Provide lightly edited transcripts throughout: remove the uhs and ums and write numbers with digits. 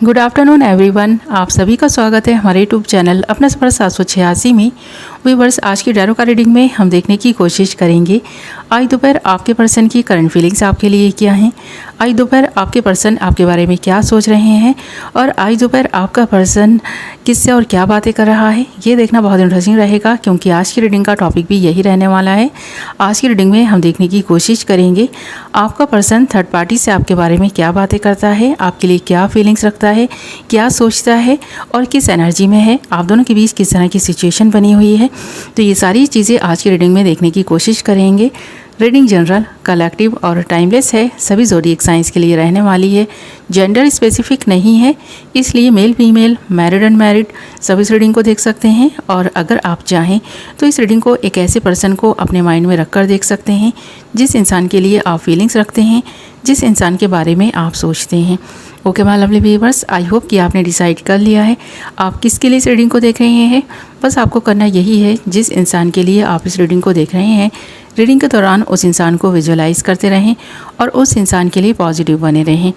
Good afternoon everyone. आप सभी का स्वागत है हमारे यूट्यूब चैनल अपना सफ़र 786 में। व्यूअर्स, आज की टैरो का रीडिंग में हम देखने की कोशिश करेंगे आज दोपहर आपके पर्सन की करंट फीलिंग्स आपके लिए क्या हैं, आज दोपहर आपके पर्सन आपके बारे में क्या सोच रहे हैं और आज दोपहर आपका पर्सन किससे और क्या बातें कर रहा है। ये देखना बहुत इंटरेस्टिंग रहेगा क्योंकि आज की रीडिंग का टॉपिक भी यही रहने वाला है। आज की रीडिंग में हम देखने की कोशिश करेंगे आपका पर्सन थर्ड पार्टी से आपके बारे में क्या बातें करता है, आपके लिए क्या फीलिंग्स रखता है, क्या सोचता है और किस एनर्जी में है, आप दोनों के बीच किस तरह की सिचुएशन बनी हुई है। तो ये सारी चीज़ें आज की रीडिंग में देखने की कोशिश करेंगे। रीडिंग जनरल, कलेक्टिव और टाइमलेस है, सभी ज़ोडिएक साइंस के लिए रहने वाली है। जेंडर स्पेसिफिक नहीं है, इसलिए मेल फीमेल, मैरिड अनमैरिड सभी इस रीडिंग को देख सकते हैं। और अगर आप चाहें तो इस रीडिंग को एक ऐसे पर्सन को अपने माइंड में रखकर देख सकते हैं जिस इंसान के लिए आप फीलिंग्स रखते हैं, जिस इंसान के बारे में आप सोचते हैं। Okay my lovely viewers, I hope कि आपने डिसाइड कर लिया है आप किसके लिए इस रीडिंग को देख रहे हैं। बस आपको करना यही है, जिस इंसान के लिए आप इस रीडिंग को देख रहे हैं, रीडिंग के दौरान उस इंसान को विजुअलाइज करते रहें और उस इंसान के लिए पॉजिटिव बने रहें।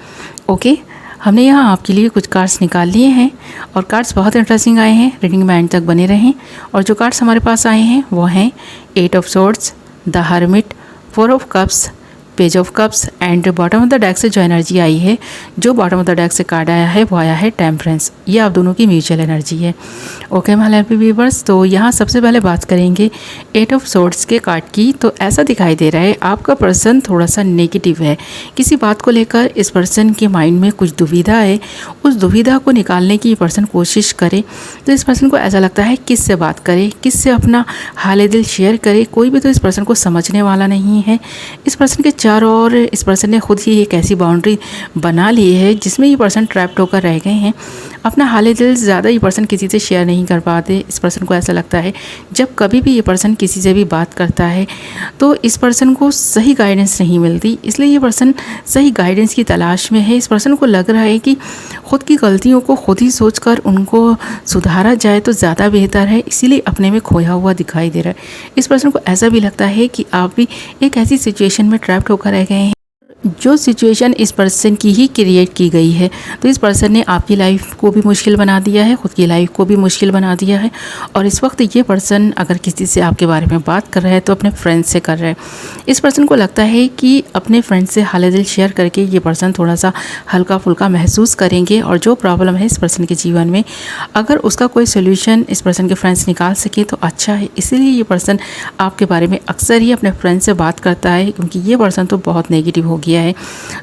ओके, हमने यहाँ आपके लिए कुछ कार्ड्स निकाल लिए हैं और कार्ड्स बहुत इंटरेस्टिंग आए हैं। रीडिंग में एंड तक बने रहें। और जो कार्ड्स हमारे पास आए हैं वो हैं 8 of swords, the hermit, 4 of cups, page of cups and bottom of the deck से जो एनर्जी आई है, जो बॉटम ऑफ द डेक से कार्ड आया है वो आया है टेम्परेंस। ये आप दोनों की म्यूचुअल एनर्जी है। ओके माय लवली व्यूअर्स, तो यहाँ सबसे पहले बात करेंगे 8 ऑफ सोर्ड्स के कार्ड की। तो ऐसा दिखाई दे रहा है आपका पर्सन थोड़ा सा नेगेटिव है, किसी बात को लेकर इस पर्सन के माइंड में कुछ दुविधा है। उस दुविधा को निकालने की पर्सन कोशिश करे तो इस पर्सन को ऐसा लगता है किससे बात करे, किससे अपना हाल दिल शेयर करे। कोई भी तो इस पर्सन को समझने वाला नहीं है। इस पर्सन के चारों ओर इस पर्सन ने खुद ही एक ऐसी बाउंड्री बना ली है जिसमें ये पर्सन ट्रैप्ड होकर रह गए हैं। अपना हाल दिल ज़्यादा ये पर्सन किसी से शेयर नहीं कर पाते। इस पर्सन को ऐसा लगता है जब कभी भी ये पर्सन किसी से भी बात करता है तो इस पर्सन को सही गाइडेंस नहीं मिलती, इसलिए ये पर्सन सही गाइडेंस की तलाश में है। इस पर्सन को लग रहा है कि खुद की गलतियों को खुद ही सोचकर उनको सुधारा जाए तो ज़्यादा बेहतर है, इसीलिए अपने में खोया हुआ दिखाई दे रहा है। इस पर्सन को ऐसा भी लगता है कि आप भी एक ऐसी सिचुएशन में ट्रैप्ड होकर रह गए हैं जो सिचुएशन इस पर्सन की ही क्रिएट की गई है। तो इस पर्सन ने आपकी लाइफ को भी मुश्किल बना दिया है, खुद की लाइफ को भी मुश्किल बना दिया है। और इस वक्त ये पर्सन अगर किसी से आपके बारे में बात कर रहा है तो अपने फ्रेंड से कर रहा है। इस पर्सन को लगता है कि अपने फ्रेंड से हाल दिल शेयर करके ये पर्सन थोड़ा सा हल्का फुल्का महसूस करेंगे और जो प्रॉब्लम है इस पर्सन के जीवन में अगर उसका कोई सोल्यूशन इस पर्सन के फ्रेंड्स निकाल सके तो अच्छा है। इसीलिए ये पर्सन आपके बारे में अक्सर ही अपने फ्रेंड से बात करता है, क्योंकि ये पर्सन तो बहुत नेगेटिव हो गया है।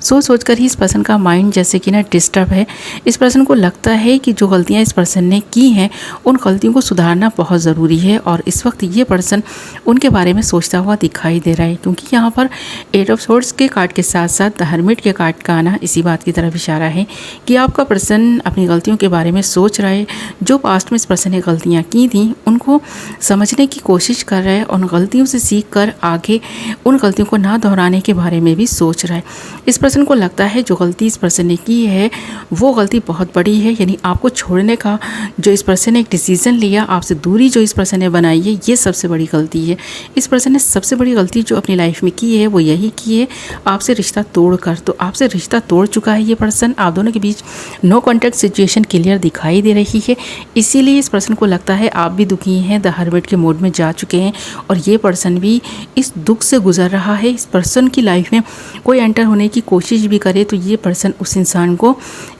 सोचकर ही इस पर्सन का माइंड जैसे कि ना डिस्टर्ब है। इस पर्सन को लगता है कि जो गलतियां इस पर्सन ने की हैं उन गलतियों को सुधारना बहुत ज़रूरी है और इस वक्त ये पर्सन उनके बारे में सोचता हुआ दिखाई दे रहा है, क्योंकि यहाँ पर 8 ऑफ सोर्ड्स के कार्ड के साथ साथ द हर्मिट के कार्ड का आना इसी बात की तरफ इशारा है कि आपका पर्सन अपनी गलतियों के बारे में सोच रहा है। जो पास्ट में इस पर्सन ने गलतियाँ की थी उनको समझने की कोशिश कर रहा है, उन गलतियों से सीख कर आगे उन गलतियों को ना दोहराने के बारे में भी सोच रहा है। इस पर्सन को लगता है जो गलती इस पर्सन ने की है वो गलती बहुत बड़ी है, यानी आपको छोड़ने का जो इस पर्सन ने एक डिसीज़न लिया, आपसे दूरी जो इस पर्सन ने बनाई है, ये सबसे बड़ी गलती है। इस पर्सन ने सबसे बड़ी गलती जो अपनी लाइफ में की है वो यही की है, आपसे रिश्ता तोड़कर। तो आपसे रिश्ता तोड़ चुका है ये पर्सन, आप दोनों के बीच नो कॉन्टैक्ट सिचुएशन क्लियर दिखाई दे रही है। इसीलिए इस पर्सन को लगता है आप भी दुखी हैं, द हर्मिट के मोड में जा चुके हैं और ये पर्सन भी इस दुख से गुजर रहा है। इस पर्सन की लाइफ में कोई एंटर होने की कोशिश भी करे तो ये पर्सन उस इंसान को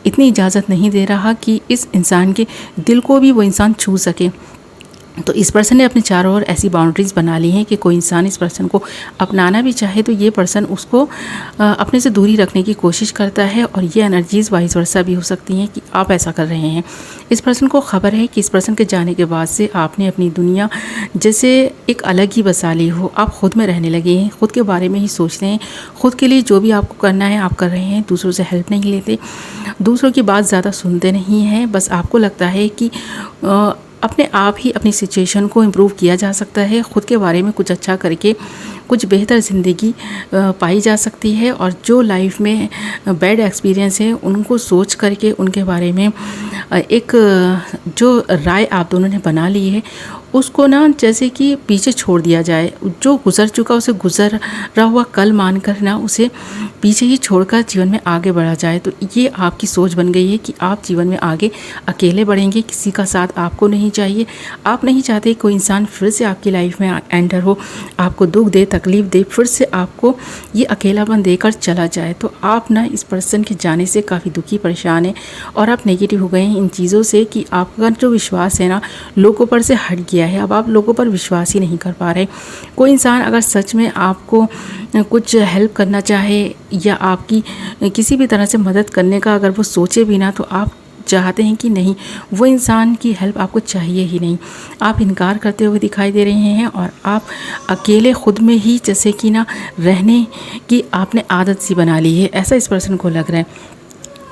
इतनी इजाज़त नहीं दे रहा कि इस इंसान के दिल को भी वो इंसान छू सके। तो इस पर्सन ने अपने चारों ओर ऐसी बाउंड्रीज़ बना ली हैं कि कोई इंसान इस पर्सन को अपनाना भी चाहे तो ये पर्सन उसको अपने से दूरी रखने की कोशिश करता है और ये एनर्जीज़ वाइस वर्सा भी हो सकती हैं कि आप ऐसा कर रहे हैं। इस पर्सन को खबर है कि इस पर्सन के जाने के बाद से आपने अपनी दुनिया जैसे एक अलग ही बसा ली हो, आप खुद में रहने लगे हैं, खुद के बारे में ही सोचते हैं, खुद के लिए जो भी आपको करना है आप कर रहे हैं, दूसरों से हेल्प नहीं लेते, दूसरों की बात ज़्यादा सुनते नहीं हैं। बस आपको लगता है कि अपने आप ही अपनी सिचुएशन को इम्प्रूव किया जा सकता है, ख़ुद के बारे में कुछ अच्छा करके कुछ बेहतर ज़िंदगी पाई जा सकती है और जो लाइफ में बैड एक्सपीरियंस है उनको सोच करके उनके बारे में एक जो राय आप दोनों ने बना ली है उसको ना जैसे कि पीछे छोड़ दिया जाए। जो गुज़र चुका उसे गुज़रा हुआ कल मानकर ना उसे पीछे ही छोड़कर जीवन में आगे बढ़ा जाए। तो ये आपकी सोच बन गई है कि आप जीवन में आगे अकेले बढ़ेंगे, किसी का साथ आपको नहीं चाहिए। आप नहीं चाहते कोई इंसान फिर से आपकी लाइफ में एंटर हो, आपको दुख दे, तकलीफ़ दे, फिर से आपको ये अकेलापन देकर चला जाए। तो आप ना इस पर्सन के जाने से काफ़ी दुखी, परेशान हैं और आप नेगेटिव हो गए हैं इन चीज़ों से कि आपका जो विश्वास है ना लोगों पर से हट गया है। अब आप लोगों पर विश्वास ही नहीं कर पा रहे। कोई इंसान अगर सच में आपको कुछ हेल्प करना चाहे या आपकी किसी भी तरह से मदद करने का अगर वो सोचे भी ना, तो आप चाहते हैं कि नहीं, वो इंसान की हेल्प आपको चाहिए ही नहीं। आप इनकार करते हुए दिखाई दे रहे हैं और आप अकेले खुद में ही जैसे कि ना रहने की आपने आदत सी बना ली है, ऐसा इस पर्सन को लग रहा है।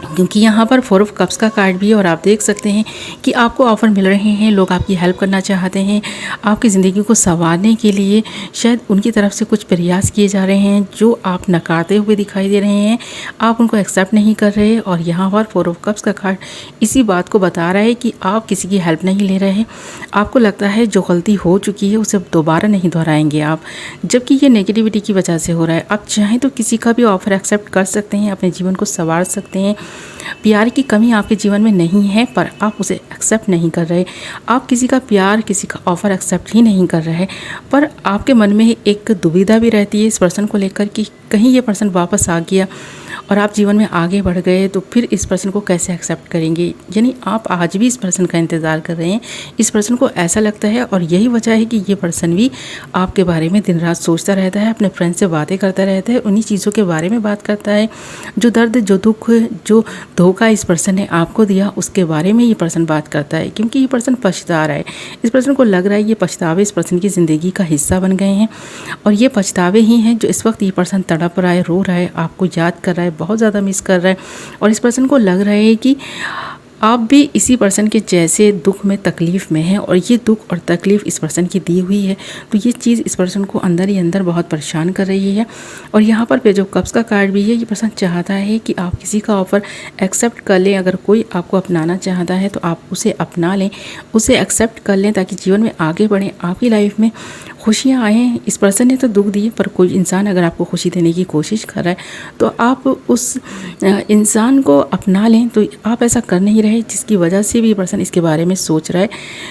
क्योंकि यहाँ पर 4 ऑफ कप्स का कार्ड भी है और आप देख सकते हैं कि आपको ऑफ़र मिल रहे हैं, लोग आपकी हेल्प करना चाहते हैं, आपकी ज़िंदगी को संवारने के लिए शायद उनकी तरफ से कुछ प्रयास किए जा रहे हैं जो आप नकारते हुए दिखाई दे रहे हैं, आप उनको एक्सेप्ट नहीं कर रहे। और यहाँ पर 4 ऑफ कप्स का कार्ड इसी बात को बता रहा है कि आप किसी की हेल्प नहीं ले रहे हैं। आपको लगता है जो गलती हो चुकी है उसे दोबारा नहीं दोहराएंगे आप, जबकि ये नेगेटिविटी की वजह से हो रहा है। आप चाहें तो किसी का भी ऑफ़र एक्सेप्ट कर सकते हैं, अपने जीवन को संवार सकते हैं। प्यार की कमी आपके जीवन में नहीं है पर आप उसे एक्सेप्ट नहीं कर रहे। आप किसी का प्यार, किसी का ऑफ़र एक्सेप्ट ही नहीं कर रहे, पर आपके मन में एक दुविधा भी रहती है इस पर्सन को लेकर कि कहीं ये पर्सन वापस आ गया और आप जीवन में आगे बढ़ गए तो फिर इस पर्सन को कैसे एक्सेप्ट करेंगे। यानी आप आज भी इस पर्सन का इंतज़ार कर रहे हैं। इस पर्सन को ऐसा लगता है और यही वजह है कि ये पर्सन भी आपके बारे में दिन रात सोचता रहता है, अपने फ्रेंड से बातें करता रहता है, उन्हीं चीज़ों के बारे में बात करता है। जो दर्द, जो दुख, जो धोखा इस पर्सन ने आपको दिया उसके बारे में ये पर्सन बात करता है, क्योंकि ये पर्सन पछता रहा है। इस पर्सन को लग रहा है ये पछतावे इस पर्सन की ज़िंदगी का हिस्सा बन गए हैं और ये पछतावे ही हैं जो इस वक्त ये पर्सन तड़प रहा है, रो रहा है, आपको याद कर रहा है, बहुत ज़्यादा मिस कर रहा है। और इस पर्सन को लग रहा है कि आप भी इसी पर्सन के जैसे दुख में, तकलीफ़ में हैं और ये दुख और तकलीफ़ इस पर्सन की दी हुई है। तो ये चीज़ इस पर्सन को अंदर ही अंदर बहुत परेशान कर रही है। और यहाँ पर पेज ऑफ कप्स का कार्ड भी है। ये पर्सन चाहता है कि आप किसी का ऑफ़र एक्सेप्ट कर लें। अगर कोई आपको अपनाना चाहता है तो आप उसे अपना लें, उसे एक्सेप्ट कर लें ताकि जीवन में आगे बढ़ें, आपकी लाइफ में खुशियाँ आएँ। इस पर्सन ने तो दुख दिए, पर कोई इंसान अगर आपको खुशी देने की कोशिश कर रहा है तो आप उस इंसान को अपना लें। तो आप ऐसा कर नहीं रहे, जिसकी वजह से भी ये पर्सन इसके बारे में सोच रहा है।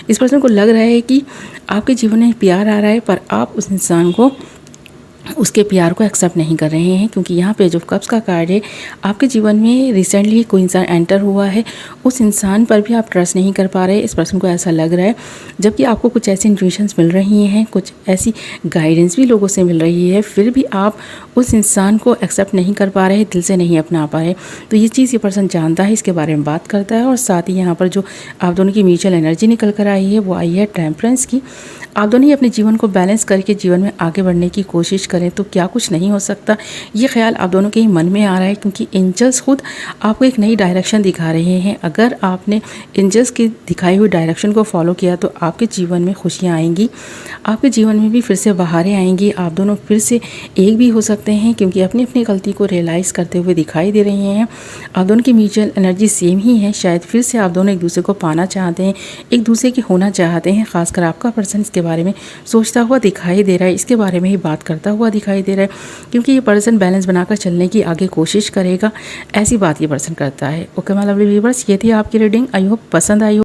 इस पर्सन को लग रहा है कि आपके जीवन में प्यार आ रहा है पर आप उस इंसान को, उसके प्यार को एक्सेप्ट नहीं कर रहे हैं। क्योंकि यहाँ पेज ऑफ कप्स का कार्ड है। आपके जीवन में रिसेंटली कोई इंसान एंटर हुआ है, उस इंसान पर भी आप ट्रस्ट नहीं कर पा रहे। इस पर्सन को ऐसा लग रहा है, जबकि आपको कुछ ऐसी इंट्यूशंस मिल रही हैं, कुछ ऐसी गाइडेंस भी लोगों से मिल रही है, फिर भी आप उस इंसान को एक्सेप्ट नहीं कर पा रहे, दिल से नहीं अपना पा रहे। तो ये चीज़ ये पर्सन जानता है, इसके बारे में बात करता है। और साथ ही यहाँ पर जो आप दोनों की म्यूचुअल एनर्जी निकल कर आई है वो आई है टेम्परेंस की। आप दोनों ही अपने जीवन को बैलेंस करके जीवन में आगे बढ़ने की कोशिश करें तो क्या कुछ नहीं हो सकता, ये ख्याल आप दोनों के ही मन में आ रहा है। क्योंकि एंजल्स खुद आपको एक नई डायरेक्शन दिखा रहे हैं। अगर आपने एंजल्स की दिखाई हुई डायरेक्शन को फॉलो किया तो आपके जीवन में खुशियाँ आएंगी, आपके जीवन में भी फिर से बहारें आएंगी, आप दोनों फिर से एक भी हो सकते हैं। क्योंकि अपनी अपनी गलती को रियलाइज़ करते हुए दिखाई दे रहे हैं। आप दोनों की म्यूचुअल एनर्जी सेम ही है। शायद फिर से आप दोनों एक दूसरे को पाना चाहते हैं, एक दूसरे के होना चाहते हैं। खासकर आपका पर्सन इसके बारे में सोचता हुआ दिखाई दे रहा है, इसके बारे में ही बात करता हुआ दिखाई दे रहा है। क्योंकि ये पर्सन बैलेंस बनाकर चलने की आगे कोशिश करेगा, ऐसी बात ये पर्सन करता है। ओके माय लवली व्यूअर्स, ये थी आपकी रीडिंग। आई होप पसंद आई हो।